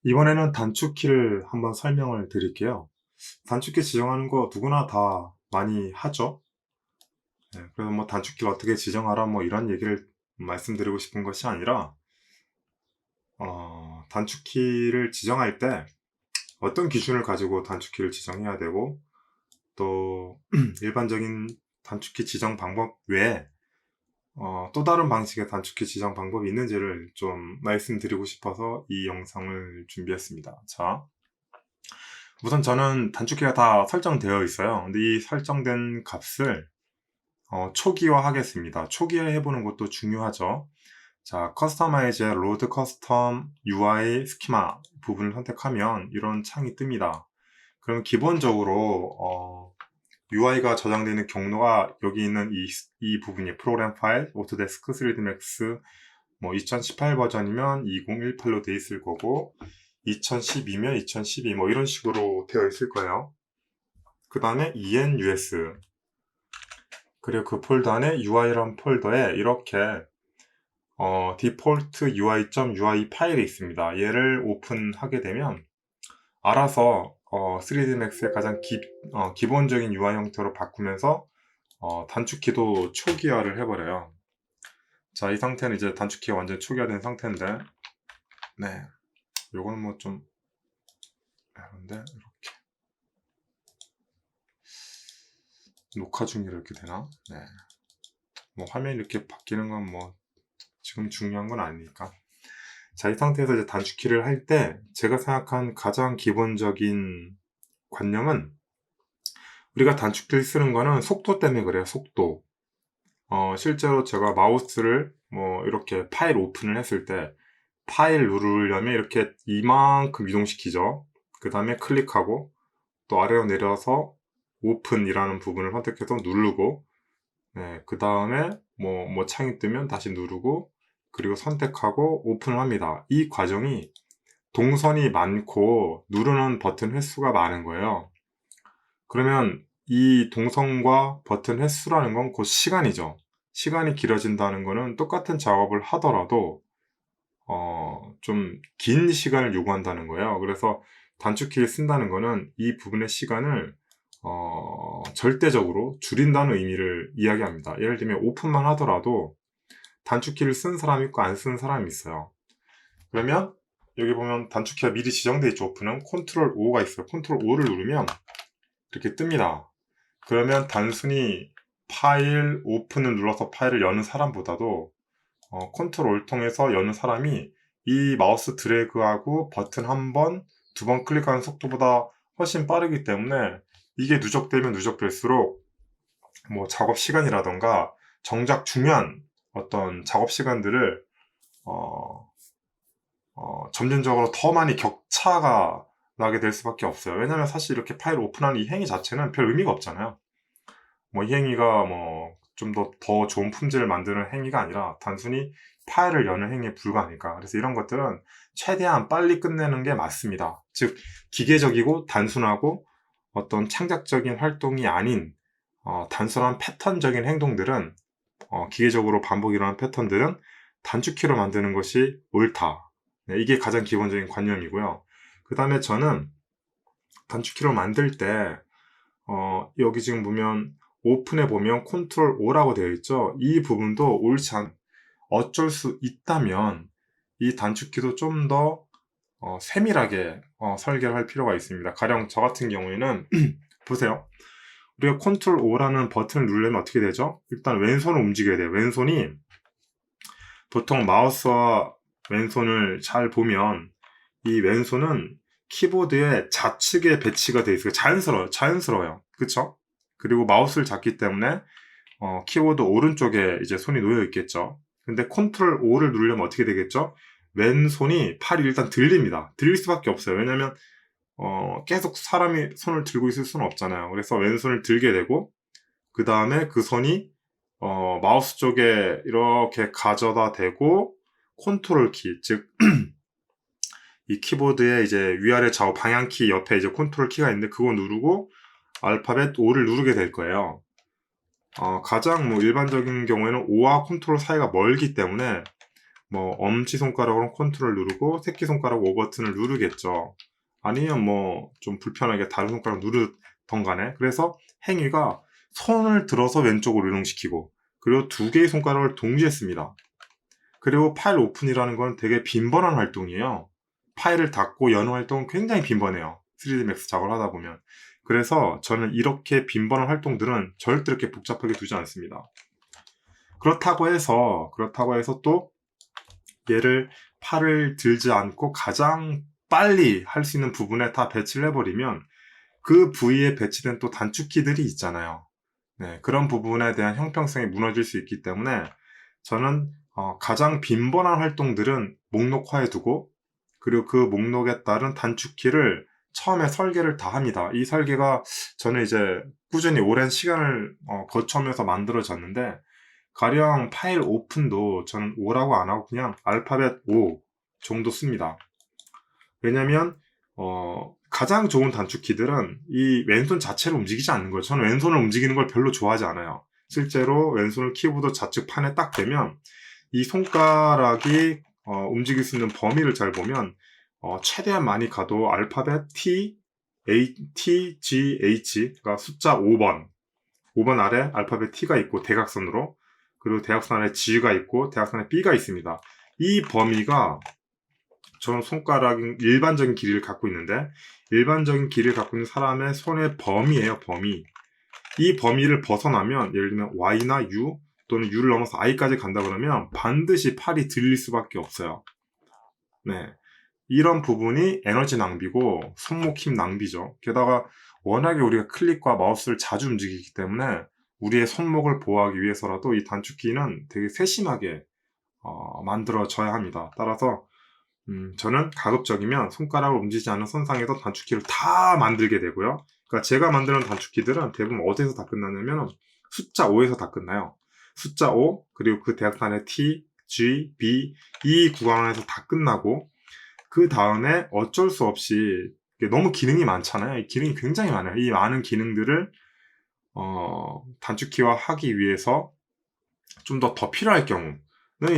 이번에는 단축키를 한번 설명을 드릴게요. 단축키 지정하는 거 누구나 다 많이 하죠. 그래서 뭐 단축키를 어떻게 지정하라 뭐 이런 얘기를 말씀드리고 싶은 것이 아니라 단축키를 지정할 때 어떤 기준을 가지고 단축키를 지정해야 되고 또 일반적인 단축키 지정 방법 외에 또 다른 방식의 단축키 지정 방법이 있는지를 좀 말씀드리고 싶어서 이 영상을 준비했습니다. 자, 우선 저는 단축키가 다 설정되어 있어요. 근데 이 설정된 값을 초기화 하겠습니다. 초기화 해보는 것도 중요하죠. 자, 커스터마이즈 로드 커스텀 UI 스키마 부분을 선택하면 이런 창이 뜹니다. 그럼 기본적으로 UI가 저장되어 있는 경로가 여기 있는 이 부분이 프로그램 파일, 오토데스크 3드 맥스 뭐 2018 버전이면 2018로 되어 있을 거고 2012면 2012 뭐 이런 식으로 되어 있을 거예요. 그 다음에 enus 그리고 그 폴더 안에 UI라는 폴더에 이렇게 default UI.ui 파일이 있습니다. 얘를 오픈하게 되면 알아서 3ds max의 가장 기본적인 UI 형태로 바꾸면서 단축키도 초기화를 해버려요. 자, 이 상태는 이제 단축키가 완전 초기화된 상태인데, 네, 요거는 뭐 좀 그런데 이렇게 녹화 중이라 이렇게 되나? 네, 뭐 화면이 이렇게 바뀌는 건 뭐 지금 중요한 건 아니니까. 자, 이 상태에서 이제 단축키를 할 때 제가 생각한 가장 기본적인 관념은 우리가 단축키를 쓰는 거는 속도 때문에 그래요. 속도. 실제로 제가 마우스를 뭐 이렇게 파일 오픈을 했을 때 파일 누르려면 이렇게 이만큼 이동시키죠. 그 다음에 클릭하고 또 아래로 내려서 오픈이라는 부분을 선택해서 누르고 네, 그 다음에 뭐 창이 뜨면 다시 누르고 그리고 선택하고 오픈을 합니다. 이 과정이 동선이 많고 누르는 버튼 횟수가 많은 거예요. 그러면 이 동선과 버튼 횟수라는 건 곧 시간이죠. 시간이 길어진다는 거는 똑같은 작업을 하더라도 좀 긴 시간을 요구한다는 거예요. 그래서 단축키를 쓴다는 거는 이 부분의 시간을 절대적으로 줄인다는 의미를 이야기합니다. 예를 들면 오픈만 하더라도 단축키를 쓴 사람이 있고 안 쓴 사람이 있어요. 그러면 여기 보면 단축키가 미리 지정되어 있죠. 오픈은 컨트롤 O가 있어요. 컨트롤 O를 누르면 이렇게 뜹니다. 그러면 단순히 파일 오픈을 눌러서 파일을 여는 사람보다도 컨트롤 통해서 여는 사람이 이 마우스 드래그하고 버튼 한 번, 두 번 클릭하는 속도보다 훨씬 빠르기 때문에 이게 누적되면 누적될수록 뭐 작업 시간이라던가 정작 중요한 어떤 작업 시간들을 어, 점진적으로 더 많이 격차가 나게 될 수밖에 없어요. 왜냐면 사실 이렇게 파일 오픈하는 이 행위 자체는 별 의미가 없잖아요. 뭐 이 행위가 뭐 좀 더 좋은 품질을 만드는 행위가 아니라 단순히 파일을 여는 행위에 불과하니까. 그래서 이런 것들은 최대한 빨리 끝내는 게 맞습니다. 즉 기계적이고 단순하고 어떤 창작적인 활동이 아닌 단순한 패턴적인 행동들은 기계적으로 반복 일어나는 패턴들은 단축키로 만드는 것이 옳다. 네, 이게 가장 기본적인 관념이고요. 그 다음에 저는 단축키로 만들 때 여기 지금 보면 오픈해 보면 컨트롤 O라고 되어 있죠. 이 부분도 옳지 않, 어쩔 수 있다면 이 단축키도 좀 더 세밀하게 설계를 할 필요가 있습니다. 가령 저 같은 경우에는 보세요. 우리가 컨트롤 O라는 버튼을 누르려면 어떻게 되죠? 일단 왼손을 움직여야 돼요. 왼손이 보통 마우스와 왼손을 잘 보면 이 왼손은 키보드의 좌측에 배치가 되어 있어요. 자연스러워요. 그쵸? 그리고 마우스를 잡기 때문에 키보드 오른쪽에 이제 손이 놓여 있겠죠. 근데 컨트롤 O를 누르려면 어떻게 되겠죠? 왼손이 팔이 일단 들립니다. 들릴 수밖에 없어요. 왜냐면 계속 사람이 손을 들고 있을 수는 없잖아요. 그래서 왼손을 들게 되고 그 다음에 그 손이 마우스 쪽에 이렇게 가져다 대고 컨트롤 키, 즉 이 키보드에 이제 위아래 좌우 방향키 옆에 이제 컨트롤 키가 있는데 그거 누르고 알파벳 O를 누르게 될 거예요. 가장 뭐 일반적인 경우에는 O와 컨트롤 사이가 멀기 때문에 뭐 엄지손가락으로 컨트롤 누르고 새끼손가락 5 버튼을 누르겠죠. 아니면 뭐 좀 불편하게 다른 손가락 누르던 간에. 그래서 행위가 손을 들어서 왼쪽으로 이동시키고 그리고 두 개의 손가락을 동시에 씁니다. 그리고 파일 오픈이라는 건 되게 빈번한 활동이에요. 파일을 닫고 여는 활동은 굉장히 빈번해요. 3ds Max 작업을 하다 보면. 그래서 저는 이렇게 빈번한 활동들은 절대 이렇게 복잡하게 두지 않습니다. 그렇다고 해서 또 얘를 팔을 들지 않고 가장 빨리 할 수 있는 부분에 다 배치를 해버리면 그 부위에 배치된 또 단축키들이 있잖아요. 네, 그런 부분에 대한 형평성이 무너질 수 있기 때문에 저는 가장 빈번한 활동들은 목록화해 두고 그리고 그 목록에 따른 단축키를 처음에 설계를 다 합니다. 이 설계가 저는 이제 꾸준히 오랜 시간을 거쳐오면서 만들어졌는데 가령 파일 오픈도 저는 5라고 안 하고 그냥 알파벳 5 정도 씁니다. 왜냐면 가장 좋은 단축키들은 이 왼손 자체를 움직이지 않는 거예요. 저는 왼손을 움직이는 걸 별로 좋아하지 않아요. 실제로 왼손을 키보드 좌측 판에 딱 대면 이 손가락이 움직일 수 있는 범위를 잘 보면 최대한 많이 가도 알파벳 T, G, H가 숫자 5번 아래 알파벳 T가 있고 대각선으로 그리고 대각선 아래 G가 있고 대각선에 B가 있습니다. 이 범위가 저는 손가락 일반적인 길이를 갖고 있는데 일반적인 길이를 갖고 있는 사람의 손의 범위예요. 범위. 이 범위를 벗어나면 예를 들면 Y나 U 또는 U를 넘어서 I까지 간다 그러면 반드시 팔이 들릴 수밖에 없어요. 네, 이런 부분이 에너지 낭비고 손목 힘 낭비죠. 게다가 워낙에 우리가 클릭과 마우스를 자주 움직이기 때문에 우리의 손목을 보호하기 위해서라도 이 단축키는 되게 세심하게 만들어져야 합니다. 따라서 저는 가급적이면 손가락을 움직이지 않는 선상에서 단축키를 다 만들게 되고요. 그러니까 제가 만드는 단축키들은 대부분 어디서 다 끝나냐면 숫자 5에서 다 끝나요. 숫자 5 그리고 그 대각선의 T, G, B 이 구간에서 다 끝나고 그 다음에 어쩔 수 없이 너무 기능이 많잖아요. 이 기능이 굉장히 많아요. 이 많은 기능들을 단축키화 하기 위해서 좀 더 필요할 경우는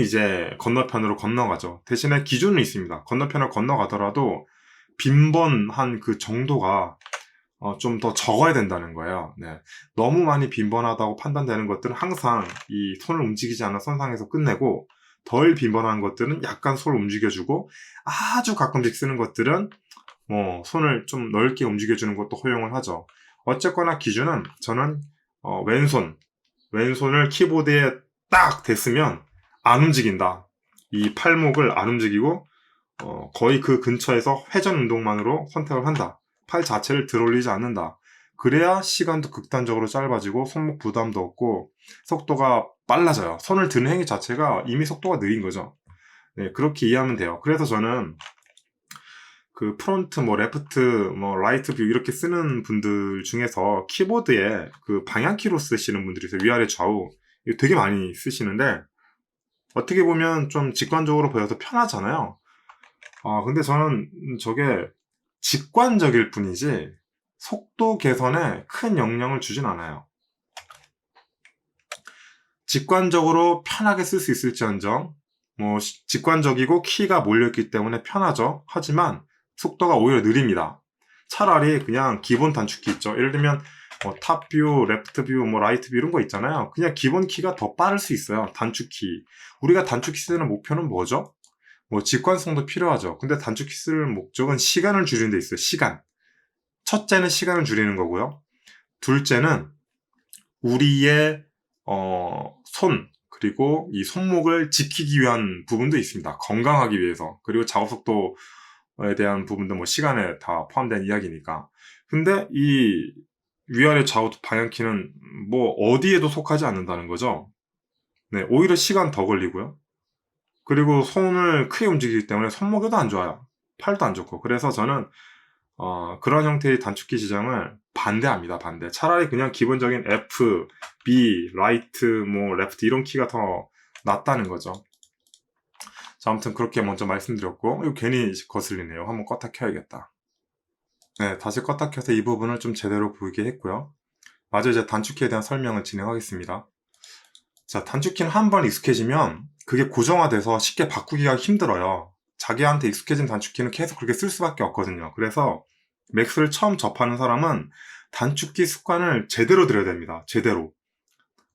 이제 건너편으로 건너가죠. 대신에 기준은 있습니다. 건너편을 건너가더라도 빈번한 그 정도가 좀 더 적어야 된다는 거예요. 네. 너무 많이 빈번하다고 판단되는 것들은 항상 이 손을 움직이지 않은 선상에서 끝내고 덜 빈번한 것들은 약간 손을 움직여주고 아주 가끔씩 쓰는 것들은 뭐 손을 좀 넓게 움직여주는 것도 허용을 하죠. 어쨌거나 기준은 저는 왼손을 키보드에 딱 댔으면 안 움직인다. 이 팔목을 안 움직이고 거의 그 근처에서 회전 운동만으로 선택을 한다. 팔 자체를 들어올리지 않는다. 그래야 시간도 극단적으로 짧아지고 손목 부담도 없고 속도가 빨라져요. 손을 드는 행위 자체가 이미 속도가 느린 거죠. 네, 그렇게 이해하면 돼요. 그래서 저는 그 프론트, 뭐 레프트, 뭐 라이트 뷰 이렇게 쓰는 분들 중에서 키보드에 그 방향키로 쓰시는 분들이 있어요. 위아래 좌우 이거 되게 많이 쓰시는데 어떻게 보면 좀 직관적으로 보여서 편하잖아요. 근데 저는 저게 직관적일 뿐이지 속도 개선에 큰 영향을 주진 않아요. 직관적으로 편하게 쓸 수 있을지언정 뭐 직관적이고 키가 몰려있기 때문에 편하죠. 하지만 속도가 오히려 느립니다. 차라리 그냥 기본 단축키 있죠. 예를 들면 탑 뷰, 레프트 뷰, 뭐 라이트 뷰 이런 거 있잖아요. 그냥 기본 키가 더 빠를 수 있어요. 단축키. 우리가 단축키 쓰는 목표는 뭐죠? 뭐 직관성도 필요하죠. 근데 단축키 쓸 목적은 시간을 줄이는 데 있어요. 시간. 첫째는 시간을 줄이는 거고요. 둘째는 우리의 손 그리고 이 손목을 지키기 위한 부분도 있습니다. 건강하기 위해서. 그리고 작업 속도에 대한 부분도 뭐 시간에 다 포함된 이야기니까. 근데 이 위아래 좌우 방향키는 뭐 어디에도 속하지 않는다는 거죠. 네, 오히려 시간 더 걸리고요. 그리고 손을 크게 움직이기 때문에 손목에도 안 좋아요. 팔도 안 좋고. 그래서 저는 그런 형태의 단축키 지정을 반대합니다. 반대. 차라리 그냥 기본적인 F, B, 라이트, 뭐 레프트 이런 키가 더 낫다는 거죠. 자, 아무튼 그렇게 먼저 말씀드렸고 이거 괜히 거슬리네요. 한번 껐다 켜야겠다. 네, 다시 껐다 켜서 이 부분을 좀 제대로 보이게 했고요. 마저 이제 단축키에 대한 설명을 진행하겠습니다. 자, 단축키는 한 번 익숙해지면 그게 고정화돼서 쉽게 바꾸기가 힘들어요. 자기한테 익숙해진 단축키는 계속 그렇게 쓸 수밖에 없거든요. 그래서 맥스를 처음 접하는 사람은 단축키 습관을 제대로 들여야 됩니다. 제대로.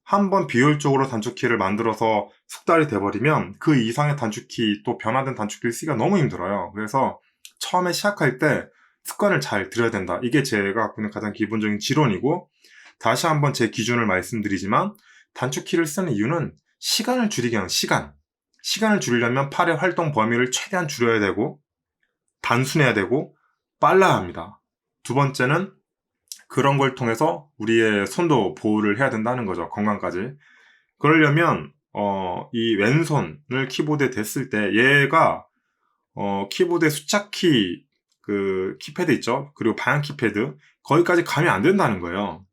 한 번 비효율적으로 단축키를 만들어서 숙달이 돼버리면 그 이상의 단축키, 또 변화된 단축키를 쓰기가 너무 힘들어요. 그래서 처음에 시작할 때 습관을 잘 들여야 된다. 이게 제가 갖고 있는 가장 기본적인 지론이고, 다시 한번 제 기준을 말씀드리지만 단축키를 쓰는 이유는 시간을 줄이기 위한 시간을 줄이려면 팔의 활동 범위를 최대한 줄여야 되고 단순해야 되고 빨라야 합니다. 두 번째는 그런 걸 통해서 우리의 손도 보호를 해야 된다는 거죠. 건강까지. 그러려면 이 왼손을 키보드에 댔을 때 얘가 키보드의 숫자키 그 키패드 있죠. 그리고 방향 키패드 거기까지 가면 안 된다는 거예요.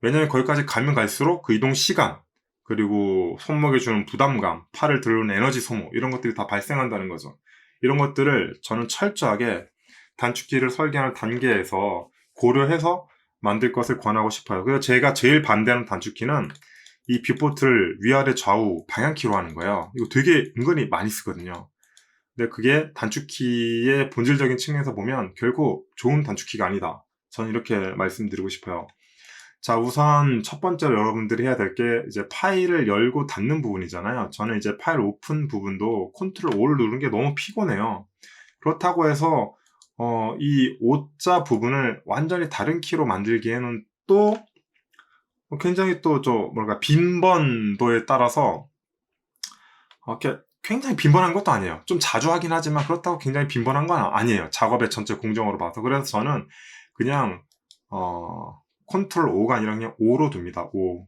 왜냐면 거기까지 가면 갈수록 그 이동 시간, 그리고 손목에 주는 부담감, 팔을 들는 에너지 소모, 이런 것들이 다 발생한다는 거죠. 이런 것들을 저는 철저하게 단축키를 설계하는 단계에서 고려해서 만들 것을 권하고 싶어요. 그래서 제가 제일 반대하는 단축키는 이 뷰포트를 위아래 좌우 방향키로 하는 거예요. 이거 되게 은근히 많이 쓰거든요. 근데 그게 단축키의 본질적인 측면에서 보면 결국 좋은 단축키가 아니다. 저는 이렇게 말씀드리고 싶어요. 자, 우선 첫 번째로 여러분들이 해야 될 게 이제 파일을 열고 닫는 부분이잖아요. 저는 이제 파일 오픈 부분도 컨트롤 O를 누르는 게 너무 피곤해요. 그렇다고 해서 이 O자 부분을 완전히 다른 키로 만들기에는 또 굉장히 또 빈번도에 따라서 이렇게 굉장히 빈번한 것도 아니에요. 좀 자주 하긴 하지만 그렇다고 굉장히 빈번한 건 아니에요. 작업의 전체 공정으로 봐서. 그래서 저는 그냥 컨트롤 O가 아니라 그냥 O로 둡니다. O.